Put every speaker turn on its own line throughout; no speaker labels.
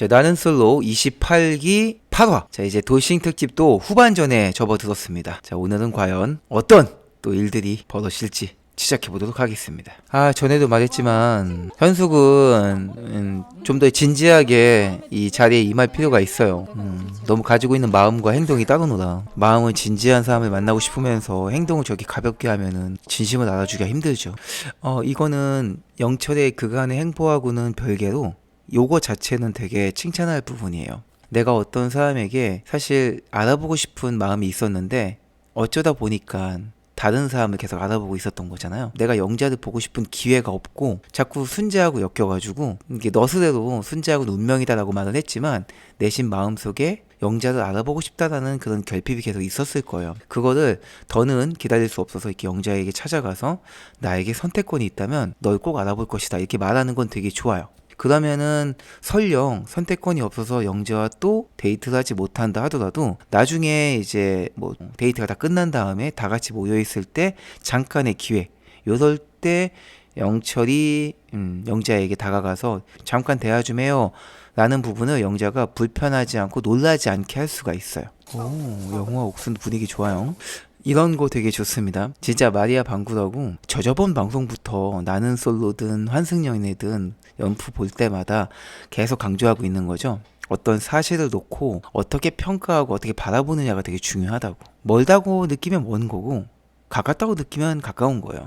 자, 나는 솔로 28기 8화. 자, 이제 돌싱 특집도 후반전에 접어들었습니다. 자, 오늘은 과연 어떤 또 일들이 벌어질지 시작해보도록 하겠습니다. 전에도 말했지만 현숙은 좀 더 진지하게 이 자리에 임할 필요가 있어요. 너무 가지고 있는 마음과 행동이 따로노라. 마음은 진지한 사람을 만나고 싶으면서 행동을 저렇게 가볍게 하면은 진심을 알아주기가 힘들죠. 이거는 영철의 그간의 행보하고는 별개로 요거 자체는 되게 칭찬할 부분이에요. 내가 어떤 사람에게 사실 알아보고 싶은 마음이 있었는데 어쩌다 보니까 다른 사람을 계속 알아보고 있었던 거잖아요. 내가 영자를 보고 싶은 기회가 없고 자꾸 순재하고 엮여가지고 이게 너스레로 순재하고는 운명이다라고 말을 했지만 내심 마음속에 영자를 알아보고 싶다라는 그런 결핍이 계속 있었을 거예요. 그거를 더는 기다릴 수 없어서 이렇게 영자에게 찾아가서 나에게 선택권이 있다면 널 꼭 알아볼 것이다 이렇게 말하는 건 되게 좋아요. 그러면은 설령 선택권이 없어서 영재와 또 데이트를 하지 못한다 하더라도 나중에 이제 뭐 데이트가 다 끝난 다음에 다 같이 모여있을 때 잠깐의 기회, 요럴 때 영철이 영자에게 다가가서 잠깐 대화 좀 해요 라는 부분을 영자가 불편하지 않고 놀라지 않게 할 수가 있어요. 영화 옥순 분위기 좋아요. 이런 거 되게 좋습니다. 진짜 마리아 방구라고 저저번 방송부터 나는 솔로든 환승연애든 연프 볼 때마다 계속 강조하고 있는 거죠. 어떤 사실을 놓고 어떻게 평가하고 어떻게 바라보느냐가 되게 중요하다고. 멀다고 느끼면 먼 거고 가깝다고 느끼면 가까운 거예요.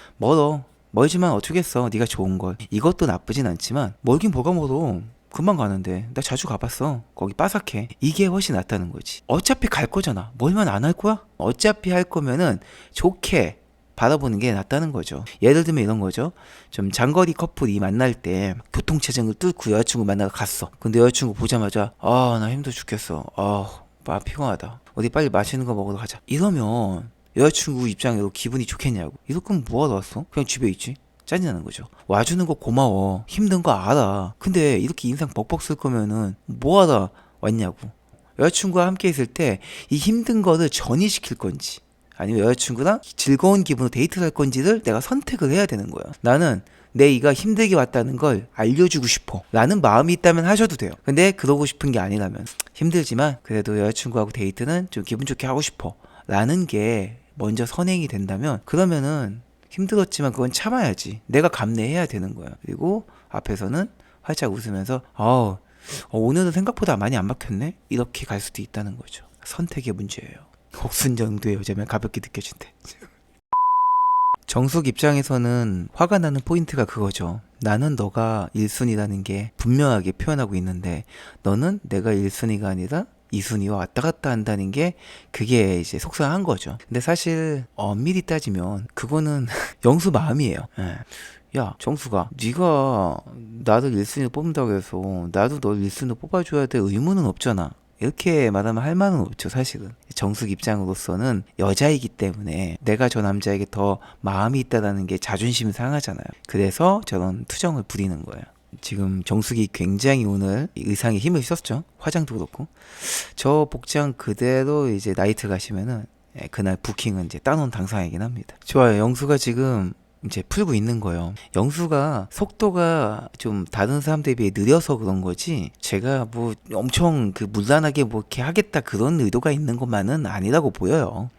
멀지만 어쩌겠어. 네가 좋은 걸. 이것도 나쁘진 않지만 멀긴 뭐가 멀어. 금방 가는데 나 자주 가봤어. 거기 바삭해. 이게 훨씬 낫다는 거지. 어차피 갈 거잖아. 멀면 안 할 거야? 어차피 할 거면은 좋게 바라보는 게 낫다는 거죠. 예를 들면 이런 거죠. 좀 장거리 커플이 만날 때 교통체증을 뚫고 여자친구 만나러 갔어. 근데 여자친구 보자마자 나 힘들어 죽겠어. 피곤하다. 어디 빨리 맛있는 거 먹으러 가자. 이러면 여자친구 입장으로 기분이 좋겠냐고. 이럴 거면 뭐하러 왔어? 그냥 집에 있지. 짜증나는 거죠. 와주는 거 고마워. 힘든 거 알아. 근데 이렇게 인상 벅벅 쓸 거면은 뭐하러 왔냐고. 여자친구와 함께 있을 때 이 힘든 거를 전이시킬 건지 아니면 여자친구랑 즐거운 기분으로 데이트를 할 건지를 내가 선택을 해야 되는 거야. 나는 내 이가 힘들게 왔다는 걸 알려주고 싶어 라는 마음이 있다면 하셔도 돼요. 근데 그러고 싶은 게 아니라면 힘들지만 그래도 여자친구하고 데이트는 좀 기분 좋게 하고 싶어 라는 게 먼저 선행이 된다면 그러면은 힘들었지만 그건 참아야지. 내가 감내해야 되는 거야. 그리고 앞에서는 활짝 웃으면서 오늘은 생각보다 많이 안 막혔네? 이렇게 갈 수도 있다는 거죠. 선택의 문제예요. 옥순 정도의 여자면 가볍게 느껴진대. 정숙 입장에서는 화가 나는 포인트가 그거죠. 나는 너가 1순위라는 게 분명하게 표현하고 있는데 너는 내가 1순위가 아니라 2순위와 왔다 갔다 한다는 게 그게 이제 속상한 거죠. 근데 사실 엄밀히 따지면 그거는 영수 마음이에요. 야 정수가 네가 나를 1순위로 뽑는다고 해서 나도 널 1순위로 뽑아줘야 될 의무는 없잖아. 이렇게 말하면 할 말은 없죠. 사실은 정숙 입장으로서는 여자이기 때문에 내가 저 남자에게 더 마음이 있다는 게 자존심이 상하잖아요. 그래서 저런 투정을 부리는 거예요. 지금 정숙이 굉장히 오늘 의상에 힘을 썼죠. 화장도 그렇고. 저 복장 그대로 이제 나이트 가시면은 그날 부킹은 이제 따놓은 당상이긴 합니다. 좋아요. 영수가 지금 이제 풀고 있는 거예요. 영수가 속도가 좀 다른 사람들에 비해 느려서 그런 거지 제가 뭐 엄청 그 문란하게 뭐 이렇게 하겠다 그런 의도가 있는 것만은 아니라고 보여요.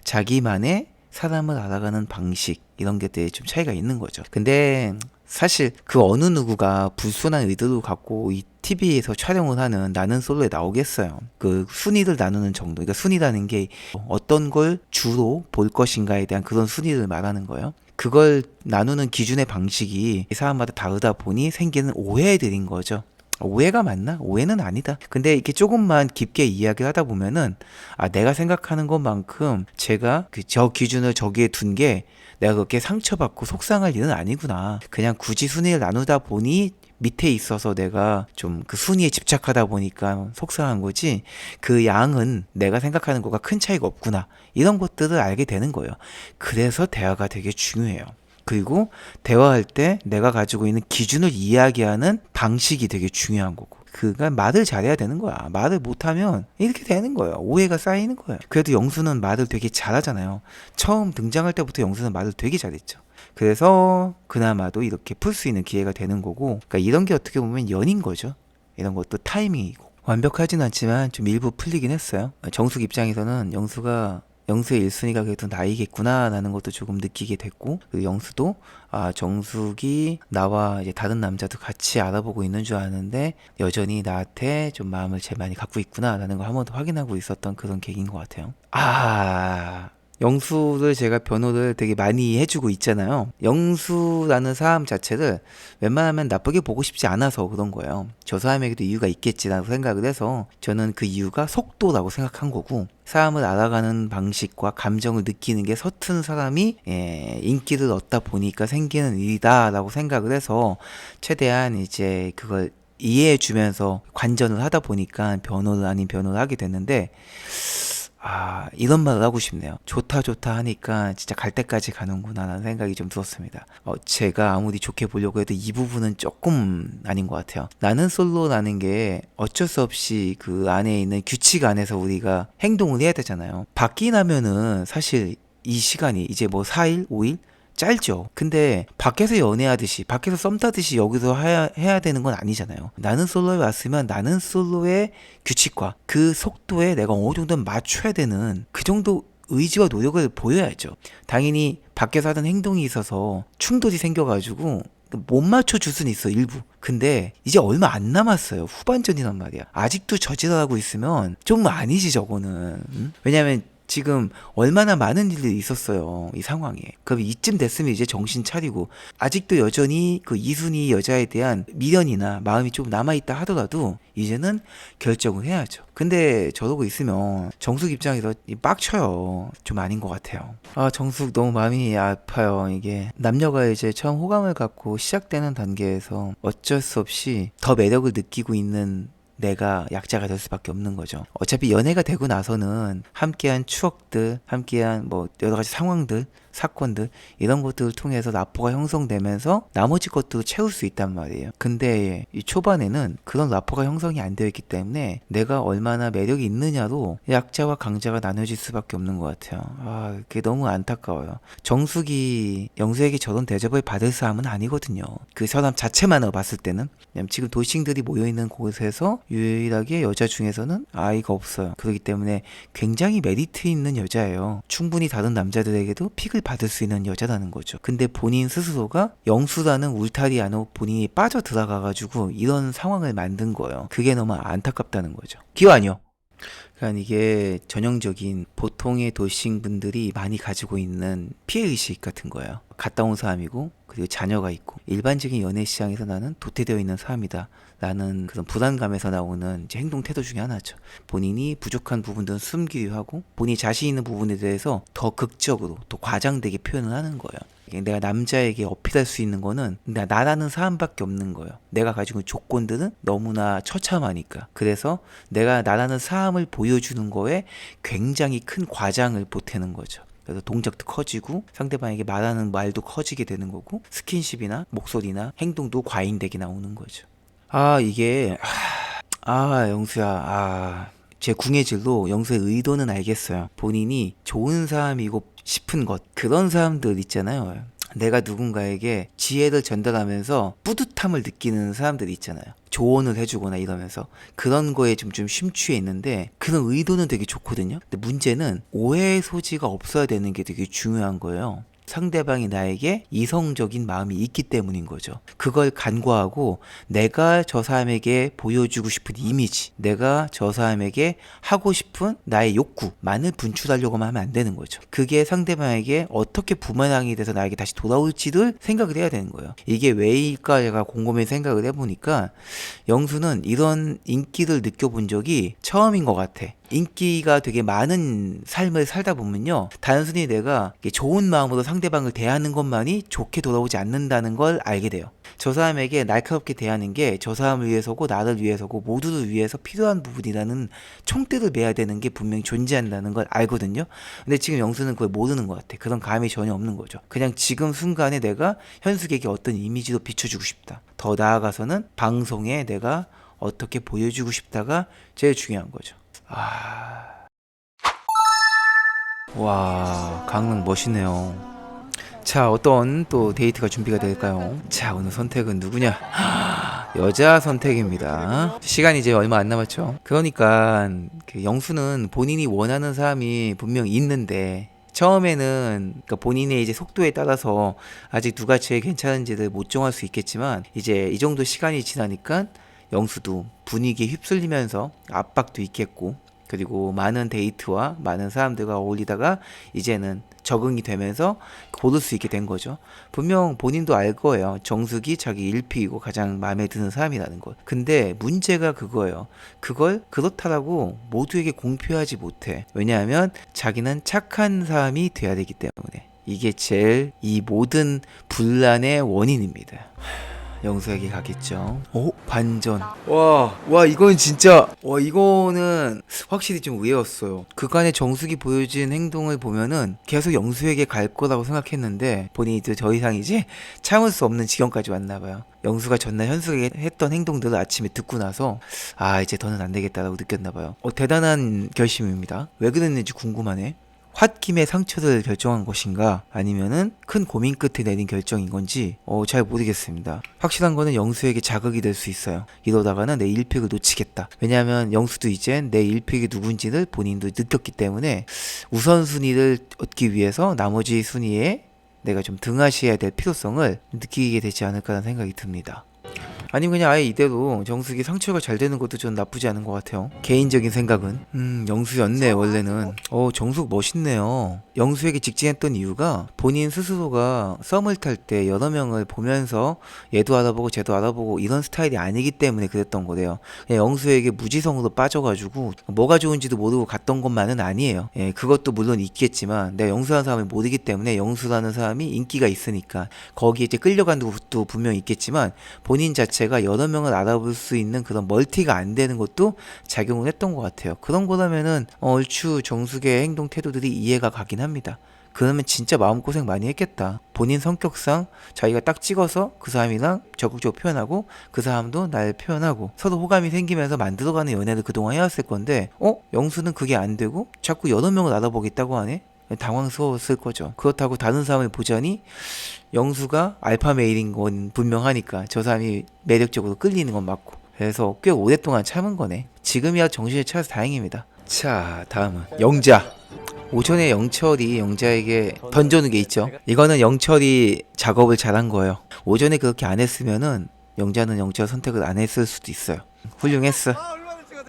자기만의 사람을 알아가는 방식 이런 게 되게 좀 차이가 있는 거죠. 근데 사실 그 어느 누구가 불순한 의도를 갖고 이 TV에서 촬영을 하는 나는 솔로에 나오겠어요. 그 순위를 나누는 정도. 그러니까 순위라는 게 어떤 걸 주로 볼 것인가에 대한 그런 순위를 말하는 거예요. 그걸 나누는 기준의 방식이 이 사람마다 다르다 보니 생기는 오해들인 거죠. 오해가 맞나? 오해는 아니다. 근데 이렇게 조금만 깊게 이야기를 하다 보면은 내가 생각하는 것만큼 제가 저 기준을 저기에 둔 게 내가 그렇게 상처받고 속상할 일은 아니구나. 그냥 굳이 순위를 나누다 보니 밑에 있어서 내가 좀 그 순위에 집착하다 보니까 속상한 거지 그 양은 내가 생각하는 것과 큰 차이가 없구나. 이런 것들을 알게 되는 거예요. 그래서 대화가 되게 중요해요. 그리고 대화할 때 내가 가지고 있는 기준을 이야기하는 방식이 되게 중요한 거고 그가 말을 잘해야 되는 거야. 말을 못하면 이렇게 되는 거예요. 오해가 쌓이는 거예요. 그래도 영수는 말을 되게 잘하잖아요. 처음 등장할 때부터 영수는 말을 되게 잘했죠. 그래서 그나마도 이렇게 풀 수 있는 기회가 되는 거고 그러니까 이런 게 어떻게 보면 연인 거죠. 이런 것도 타이밍이고 완벽하진 않지만 좀 일부 풀리긴 했어요. 정숙 입장에서는 영수의 1순위가 그래도 나이겠구나 라는 것도 조금 느끼게 됐고, 그리고 영수도 정숙이 나와 이제 다른 남자도 같이 알아보고 있는 줄 아는데 여전히 나한테 좀 마음을 제일 많이 갖고 있구나 라는 걸 한 번 더 확인하고 있었던 그런 계기인 것 같아요. 영수를 제가 변호를 되게 많이 해주고 있잖아요. 영수라는 사람 자체를 웬만하면 나쁘게 보고 싶지 않아서 그런 거예요. 저 사람에게도 이유가 있겠지라고 생각을 해서 저는 그 이유가 속도라고 생각한 거고, 사람을 알아가는 방식과 감정을 느끼는 게 서툰 사람이 인기를 얻다 보니까 생기는 일이다라고 생각을 해서 최대한 이제 그걸 이해해주면서 관전을 하다 보니까 변호를 아닌 변호를 하게 됐는데, 이런 말을 하고 싶네요. 좋다 하니까 진짜 갈 때까지 가는구나 라는 생각이 좀 들었습니다. 제가 아무리 좋게 보려고 해도 이 부분은 조금 아닌 것 같아요. 나는 솔로라는 게 어쩔 수 없이 그 안에 있는 규칙 안에서 우리가 행동을 해야 되잖아요. 바뀌나면은 사실 이 시간이 이제 뭐 4일, 5일? 짧죠. 근데 밖에서 연애하듯이, 밖에서 썸 타듯이 여기서 해야 되는 건 아니잖아요. 나는 솔로에 왔으면 나는 솔로의 규칙과 그 속도에 내가 어느 정도 맞춰야 되는 그 정도 의지와 노력을 보여야죠. 당연히 밖에서 하던 행동이 있어서 충돌이 생겨가지고 못 맞춰줄 수는 있어, 일부. 근데 이제 얼마 안 남았어요. 후반전이란 말이야. 아직도 저질하고 있으면 좀 아니지, 저거는. 응? 왜냐면 지금 얼마나 많은 일들이 있었어요, 이 상황에. 그럼 이쯤 됐으면 이제 정신 차리고, 아직도 여전히 그 이순희 여자에 대한 미련이나 마음이 좀 남아있다 하더라도 이제는 결정을 해야죠. 근데 저러고 있으면 정숙 입장에서 빡쳐요. 좀 아닌 것 같아요. 정숙 너무 마음이 아파요. 이게 남녀가 이제 처음 호감을 갖고 시작되는 단계에서 어쩔 수 없이 더 매력을 느끼고 있는 내가 약자가 될 수밖에 없는 거죠. 어차피 연애가 되고 나서는 함께한 추억들, 함께한 뭐 여러 가지 상황들, 사건들 이런 것들을 통해서 라포가 형성되면서 나머지 것도 채울 수 있단 말이에요. 근데 이 초반에는 그런 라포가 형성이 안 되어 있기 때문에 내가 얼마나 매력이 있느냐로 약자와 강자가 나눠질 수밖에 없는 것 같아요. 그게 너무 안타까워요. 정숙이 영수에게 저런 대접을 받을 사람은 아니거든요. 그 사람 자체만으로 봤을 때는. 지금 돌싱들이 모여있는 곳에서 유일하게 여자 중에서는 아이가 없어요. 그렇기 때문에 굉장히 메리트 있는 여자예요. 충분히 다른 남자들에게도 픽을 받을 수 있는 여자라는 거죠. 근데 본인 스스로가 영수라는 울타리 안으로 본인이 빠져 들어가가지고 이런 상황을 만든 거예요. 그게 너무 안타깝다는 거죠. 기완이요. 그러니까 이게 전형적인 보통의 돌싱분들이 많이 가지고 있는 피해의식 같은 거예요. 갔다 온 사람이고 그리고 자녀가 있고 일반적인 연애 시장에서 나는 도태되어 있는 사람이다 라는 그런 불안감에서 나오는 이제 행동 태도 중에 하나죠. 본인이 부족한 부분들은 숨기려 하고 본인이 자신 있는 부분에 대해서 더 극적으로 또 과장되게 표현을 하는 거예요. 내가 남자에게 어필할 수 있는 거는 나라는 사람밖에 없는 거예요. 내가 가지고 있는 조건들은 너무나 처참하니까. 그래서 내가 나라는 사람을 보여주는 거에 굉장히 큰 과장을 보태는 거죠. 그래서 동작도 커지고 상대방에게 말하는 말도 커지게 되는 거고 스킨십이나 목소리나 행동도 과잉되게 나오는 거죠. 이게 영수야, 제 궁예질로 영수의 의도는 알겠어요. 본인이 좋은 사람이고 싶은 것, 그런 사람들 있잖아요. 내가 누군가에게 지혜를 전달하면서 뿌듯함을 느끼는 사람들이 있잖아요. 조언을 해주거나 이러면서 그런 거에 좀 심취해 있는데 그런 의도는 되게 좋거든요. 근데 문제는 오해의 소지가 없어야 되는 게 되게 중요한 거예요. 상대방이 나에게 이성적인 마음이 있기 때문인 거죠. 그걸 간과하고 내가 저 사람에게 보여주고 싶은 이미지, 내가 저 사람에게 하고 싶은 나의 욕구만을 분출하려고만 하면 안 되는 거죠. 그게 상대방에게 어떻게 부메랑이 돼서 나에게 다시 돌아올지를 생각을 해야 되는 거예요. 이게 왜일까 제가 곰곰이 생각을 해보니까 영수는 이런 인기를 느껴본 적이 처음인 것 같아. 인기가 되게 많은 삶을 살다 보면요, 단순히 내가 좋은 마음으로 상대방을 대하는 것만이 좋게 돌아오지 않는다는 걸 알게 돼요. 저 사람에게 날카롭게 대하는 게 저 사람을 위해서고 나를 위해서고 모두를 위해서 필요한 부분이라는 총대를 매야 되는 게 분명히 존재한다는 걸 알거든요. 근데 지금 영수는 그걸 모르는 것 같아. 그런 감이 전혀 없는 거죠. 그냥 지금 순간에 내가 현숙에게 어떤 이미지로 비춰주고 싶다, 더 나아가서는 방송에 내가 어떻게 보여주고 싶다가 제일 중요한 거죠. 와, 강릉 멋있네요. 자, 어떤 또 데이트가 준비가 될까요? 자, 오늘 선택은 누구냐? 여자 선택입니다. 시간이 이제 얼마 안 남았죠. 그러니까 그 영수는 본인이 원하는 사람이 분명 있는데 처음에는 그러니까 본인의 이제 속도에 따라서 아직 누가 제일 괜찮은지를 못 정할 수 있겠지만 이제 이 정도 시간이 지나니까 영수도 분위기에 휩쓸리면서 압박도 있겠고 그리고 많은 데이트와 많은 사람들과 어울리다가 이제는 적응이 되면서 고를 수 있게 된 거죠. 분명 본인도 알 거예요. 정숙이 자기 일픽이고 가장 마음에 드는 사람이라는 걸. 근데 문제가 그거예요. 그걸 그렇다라고 모두에게 공표하지 못해. 왜냐하면 자기는 착한 사람이 돼야 되기 때문에. 이게 제일 이 모든 분란의 원인입니다. 영수에게 가겠죠. 오, 반전. 와, 이건 진짜, 이거는 확실히 좀 의외였어요. 그간의 정숙이 보여준 행동을 보면은 계속 영수에게 갈 거라고 생각했는데 본인이 더 이상 이제 참을 수 없는 지경까지 왔나봐요. 영수가 전날 현숙에게 했던 행동들을 아침에 듣고 나서 이제 더는 안 되겠다라고 느꼈나봐요. 대단한 결심입니다. 왜 그랬는지 궁금하네. 홧김에 상처를 결정한 것인가 아니면은 큰 고민 끝에 내린 결정인 건지 잘 모르겠습니다. 확실한 거는 영수에게 자극이 될 수 있어요. 이러다가는 내 1픽을 놓치겠다. 왜냐하면 영수도 이제 내 1픽이 누군지를 본인도 느꼈기 때문에 우선순위를 얻기 위해서 나머지 순위에 내가 좀 등하시해야 될 필요성을 느끼게 되지 않을까라는 생각이 듭니다. 아니면 그냥 아예 이대로 정숙이 상처가 잘 되는 것도 좀 나쁘지 않은 것 같아요. 개인적인 생각은 영수였네 원래는. 정숙 멋있네요. 영수에게 직진했던 이유가 본인 스스로가 썸을 탈 때 여러 명을 보면서 얘도 알아보고 쟤도 알아보고 이런 스타일이 아니기 때문에 그랬던 거래요. 그냥 영수에게 무지성으로 빠져가지고 뭐가 좋은지도 모르고 갔던 것만은 아니에요. 그것도 물론 있겠지만 내가 영수라는 사람을 모르기 때문에 영수라는 사람이 인기가 있으니까 거기에 이제 끌려간 것도 분명히 있겠지만 본인 자체가 여러 명을 알아볼 수 있는 그런 멀티가 안 되는 것도 작용을 했던 것 같아요. 그런 거라면은 얼추 정숙의 행동 태도들이 이해가 가긴 합니다. 그러면 진짜 마음고생 많이 했겠다. 본인 성격상 자기가 딱 찍어서 그 사람이랑 적극적으로 표현하고 그 사람도 날 표현하고 서로 호감이 생기면서 만들어가는 연애를 그동안 해왔을 건데 영수는 그게 안 되고 자꾸 여러 명을 알아보겠다고 하네? 당황스러웠을 거죠. 그렇다고 다른 사람을 보자니 영수가 알파 메일인 건 분명하니까 저 사람이 매력적으로 끌리는 건 맞고 그래서 꽤 오랫동안 참은 거네. 지금이야 정신을 차려서 다행입니다. 자, 다음은 영자. 오전에 영철이 영자에게 던져놓은 게 있죠. 이거는 영철이 작업을 잘한 거예요. 오전에 그렇게 안 했으면은 영자는 영철 선택을 안 했을 수도 있어요. 훌륭했어.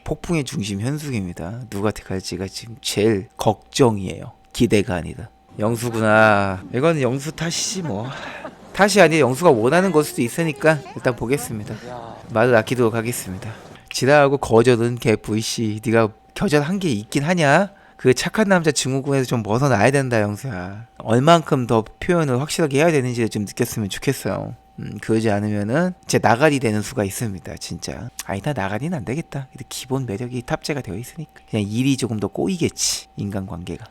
폭풍의 중심 현숙입니다. 누가 택할지가 지금 제일 걱정이에요. 기대가 아니다. 영수구나. 이건 영수 탓이지 뭐. 탓이 아니라 영수가 원하는 걸 수도 있으니까 일단 보겠습니다. 말을 아끼도록 하겠습니다. 지랄하고 거절은 개 VC. 네가 거절한 게 있긴 하냐? 그 착한 남자 증후군에서 좀 벗어나야 된다 영수야. 얼만큼 더 표현을 확실하게 해야 되는지를 좀 느꼈으면 좋겠어요. 그러지 않으면은 제 나가리 되는 수가 있습니다. 진짜. 나 나가리는 안 되겠다. 기본 매력이 탑재가 되어 있으니까 그냥 일이 조금 더 꼬이겠지. 인간관계가.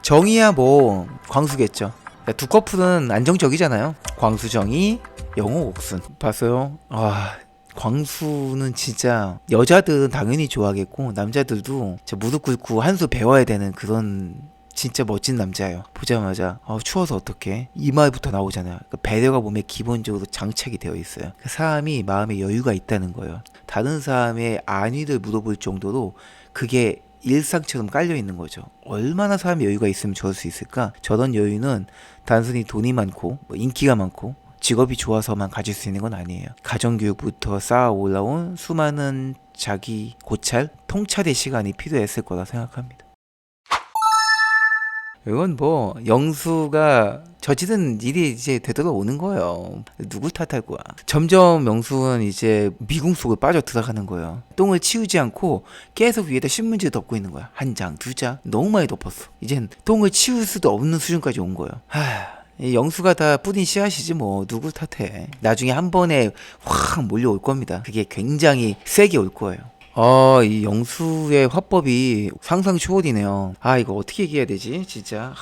정의야 뭐 광수겠죠. 두 커플은 안정적이잖아요. 광수 정의, 영호 옥순. 봤어요? 광수는 진짜 여자들은 당연히 좋아하겠고 남자들도 무릎 꿇고 한 수 배워야 되는 그런 진짜 멋진 남자예요. 보자마자 추워서 어떡해 이 말부터 나오잖아요. 그러니까 배려가 몸에 기본적으로 장착이 되어 있어요. 그 사람이 마음에 여유가 있다는 거예요. 다른 사람의 안위를 물어볼 정도로 그게 일상처럼 깔려 있는 거죠. 얼마나 사람이 여유가 있으면 저럴 수 있을까? 저런 여유는 단순히 돈이 많고 인기가 많고 직업이 좋아서만 가질 수 있는 건 아니에요. 가정교육부터 쌓아 올라온 수많은 자기 고찰, 통찰의 시간이 필요했을 거라 생각합니다. 이건 뭐 영수가 저지른 일이 이제 되돌아오는 거예요. 누굴 탓할 거야. 점점 영수는 이제 미궁 속을 빠져 들어가는 거예요. 똥을 치우지 않고 계속 위에다 신문지를 덮고 있는 거야. 한 장, 두 장 너무 많이 덮었어. 이젠 똥을 치울 수도 없는 수준까지 온 거예요. 이 영수가 다 뿌린 씨앗이지 뭐 누구 탓해. 나중에 한 번에 확 몰려올 겁니다. 그게 굉장히 세게 올 거예요. 이 영수의 화법이 상상 초월이네요. 이거 어떻게 얘기해야 되지 진짜.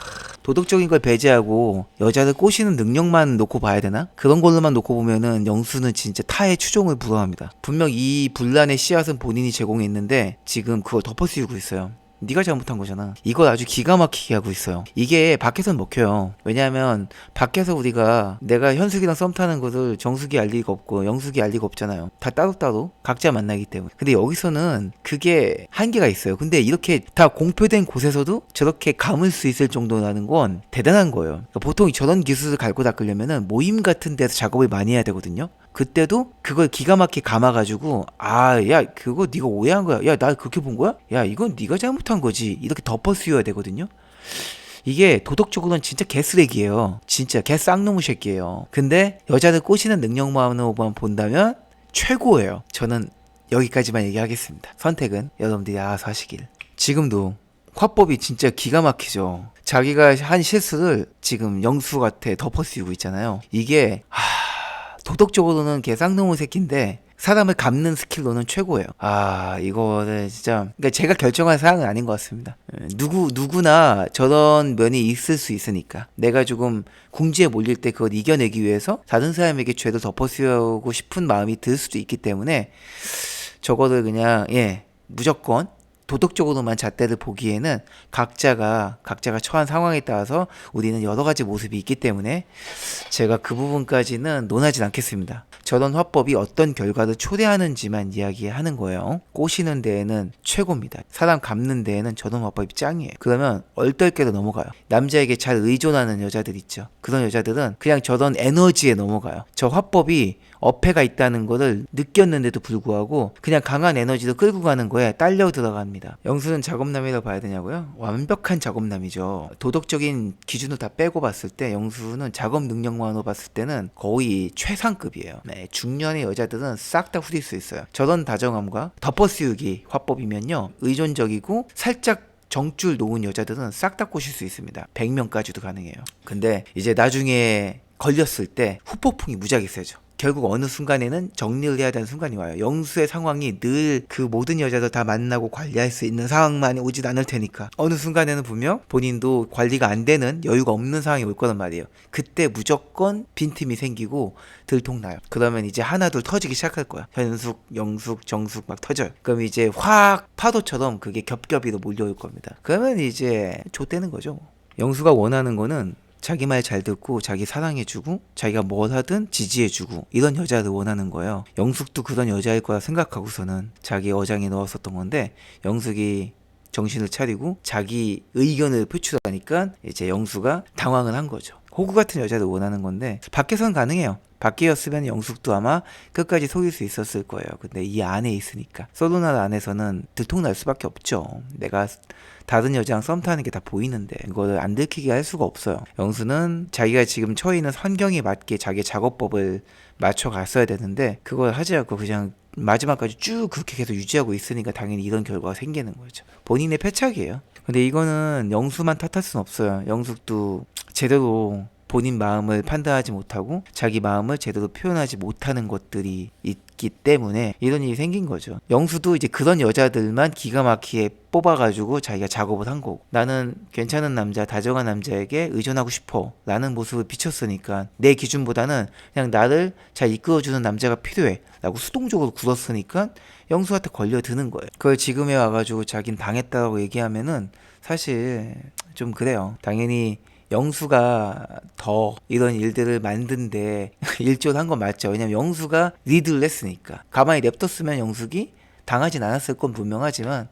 도덕적인 걸 배제하고 여자를 꼬시는 능력만 놓고 봐야 되나? 그런 걸로만 놓고 보면은 영수는 진짜 타의 추종을 불허합니다. 분명 이 분란의 씨앗은 본인이 제공했는데 지금 그걸 덮어씌우고 있어요. 네가 잘못한 거잖아. 이걸 아주 기가 막히게 하고 있어요. 이게 밖에서는 먹혀요. 왜냐하면 밖에서 우리가 내가 현숙이랑 썸 타는 것을 정숙이 알 리가 없고 영숙이 알 리가 없잖아요. 다 따로따로 각자 만나기 때문에. 근데 여기서는 그게 한계가 있어요. 근데 이렇게 다 공표된 곳에서도 저렇게 감을 수 있을 정도라는 건 대단한 거예요. 그러니까 보통 저런 기술을 갈고 닦으려면은 모임 같은 데서 작업을 많이 해야 되거든요. 그때도 그걸 기가 막히게 감아가지고 야 그거 네가 오해한 거야. 야 나 그렇게 본 거야? 야 이건 네가 잘못한 거지. 이렇게 덮어 씌워야 되거든요. 이게 도덕적으로는 진짜 개쓰레기예요. 진짜 개 쌍놈의 새끼예요. 근데 여자들 꼬시는 능력만으로만 본다면 최고예요. 저는 여기까지만 얘기하겠습니다. 선택은 여러분들이 알아서 하시길. 지금도 화법이 진짜 기가 막히죠. 자기가 한 실수를 지금 영수한테 덮어 씌우고 있잖아요. 이게 도덕적으로는 개 쌍놈의 새끼인데 사람을 감는 스킬로는 최고예요. 이거는 진짜 그러니까 제가 결정한 사항은 아닌 것 같습니다. 누구나 저런 면이 있을 수 있으니까 내가 조금 궁지에 몰릴 때 그걸 이겨내기 위해서 다른 사람에게 죄를 덮어씌우고 싶은 마음이 들 수도 있기 때문에 저거를 그냥 무조건 도덕적으로만 잣대를 보기에는 각자가 처한 상황에 따라서 우리는 여러 가지 모습이 있기 때문에 제가 그 부분까지는 논하진 않겠습니다. 저런 화법이 어떤 결과를 초래하는지만 이야기하는 거예요. 꼬시는 데에는 최고입니다. 사람 감는 데에는 저런 화법이 짱이에요. 그러면 얼떨결에 넘어가요. 남자에게 잘 의존하는 여자들 있죠. 그런 여자들은 그냥 저런 에너지에 넘어가요. 저 화법이 어폐가 있다는 것을 느꼈는데도 불구하고 그냥 강한 에너지로 끌고 가는 거에 딸려 들어갑니다. 영수는 작업남이라고 봐야 되냐고요? 완벽한 작업남이죠. 도덕적인 기준을 다 빼고 봤을 때 영수는 작업 능력만으로 봤을 때는 거의 최상급이에요. 중년의 여자들은 싹 다 후릴 수 있어요. 저런 다정함과 덮어씌우기 화법이면요, 의존적이고 살짝 정줄 놓은 여자들은 싹 다 꼬실 수 있습니다. 100명까지도 가능해요. 근데 이제 나중에 걸렸을 때 후폭풍이 무지하게 세죠. 결국 어느 순간에는 정리를 해야 되는 순간이 와요. 영수의 상황이 늘 그 모든 여자들 다 만나고 관리할 수 있는 상황만 오진 않을 테니까 어느 순간에는 분명 본인도 관리가 안 되는 여유가 없는 상황이 올 거란 말이에요. 그때 무조건 빈틈이 생기고 들통나요. 그러면 이제 하나둘 터지기 시작할 거야. 현숙, 영숙, 정숙 막 터져요. 그럼 이제 확 파도처럼 그게 겹겹이로 몰려올 겁니다. 그러면 이제 좆되는 거죠. 영수가 원하는 거는 자기 말 잘 듣고 자기 사랑해주고 자기가 뭘 하든 지지해주고 이런 여자를 원하는 거예요. 영숙도 그런 여자일 거라 생각하고서는 자기 어장에 넣었었던 건데 영숙이 정신을 차리고 자기 의견을 표출하니까 이제 영수가 당황을 한 거죠. 호구 같은 여자를 원하는 건데 밖에서는 가능해요. 밖이었으면 영숙도 아마 끝까지 속일 수 있었을 거예요. 근데 이 안에 있으니까 솔로나 안에서는 들통날 수밖에 없죠. 내가 다른 여자랑 썸 타는 게 다 보이는데 이거를 안 들키게 할 수가 없어요. 영수는 자기가 지금 처해 있는 환경에 맞게 자기 작업법을 맞춰 갔어야 되는데 그걸 하지 않고 그냥 마지막까지 쭉 그렇게 계속 유지하고 있으니까 당연히 이런 결과가 생기는 거죠. 본인의 패착이에요. 근데 이거는 영수만 탓할 순 없어요. 영숙도 제대로 본인 마음을 판단하지 못하고 자기 마음을 제대로 표현하지 못하는 것들이 있기 때문에 이런 일이 생긴 거죠. 영수도 이제 그런 여자들만 기가 막히게 뽑아가지고 자기가 작업을 한 거고 나는 괜찮은 남자, 다정한 남자에게 의존하고 싶어 라는 모습을 비췄으니까 내 기준보다는 그냥 나를 잘 이끌어주는 남자가 필요해 라고 수동적으로 굴었으니까 영수한테 걸려드는 거예요. 그걸 지금에 와가지고 자긴 당했다고 얘기하면은 사실 좀 그래요. 당연히 영수가 더 이런 일들을 만든데 일조를 한 건 맞죠. 왜냐면 영수가 리드를 했으니까. 가만히 냅뒀으면 영숙이 당하진 않았을 건 분명하지만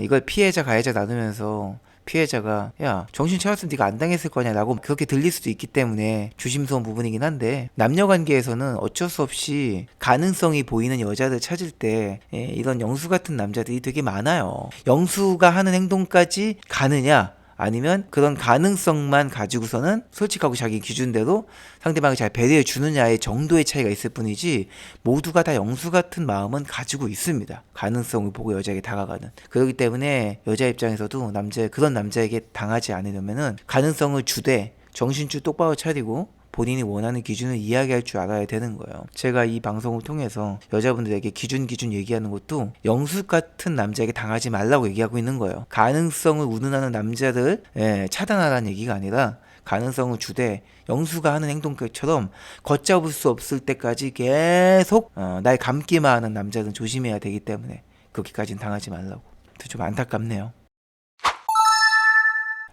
이걸 피해자 가해자 나누면서 피해자가 야 정신 차렸으면 네가 안 당했을 거냐 라고 그렇게 들릴 수도 있기 때문에 조심스러운 부분이긴 한데 남녀관계에서는 어쩔 수 없이 가능성이 보이는 여자들 찾을 때 이런 영수 같은 남자들이 되게 많아요. 영수가 하는 행동까지 가느냐 아니면 그런 가능성만 가지고서는 솔직하고 자기 기준대로 상대방을 잘 배려해 주느냐의 정도의 차이가 있을 뿐이지 모두가 다 영수 같은 마음은 가지고 있습니다. 가능성을 보고 여자에게 다가가는. 그렇기 때문에 여자 입장에서도 그런 남자에게 당하지 않으려면은 가능성을 주되 정신줄 똑바로 차리고 본인이 원하는 기준을 이야기할 줄 알아야 되는 거예요. 제가 이 방송을 통해서 여자분들에게 기준 얘기하는 것도 영수 같은 남자에게 당하지 말라고 얘기하고 있는 거예요. 가능성을 운운하는 남자들 차단하라는 얘기가 아니라 가능성을 주되 영수가 하는 행동처럼 걷잡을 수 없을 때까지 계속 날 감기만 하는 남자는 조심해야 되기 때문에 그렇게까지는 당하지 말라고. 좀 안타깝네요.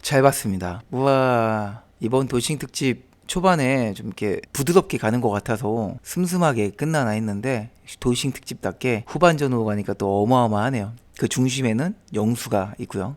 잘 봤습니다. 우와, 이번 도싱 특집 초반에 좀 이렇게 부드럽게 가는 것 같아서 슴슴하게 끝나나 했는데 도싱 특집답게 후반전으로 가니까 또 어마어마하네요. 그 중심에는 영수가 있고요.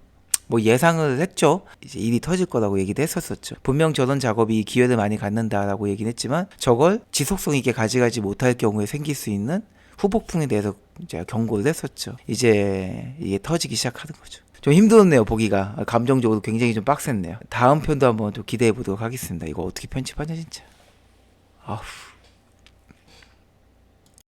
뭐 예상을 했죠. 이제 일이 터질 거라고 얘기도 했었었죠. 분명 저런 작업이 기회를 많이 갖는다라고 얘기는 했지만 저걸 지속성 있게 가져가지 못할 경우에 생길 수 있는 후폭풍에 대해서 제가 경고를 했었죠. 이제 이게 터지기 시작하는 거죠. 좀 힘들었네요, 보기가. 감정적으로 굉장히 좀 빡셌네요. 다음 편도 한번 또 기대해 보도록 하겠습니다. 이거 어떻게 편집하냐 진짜. 아후.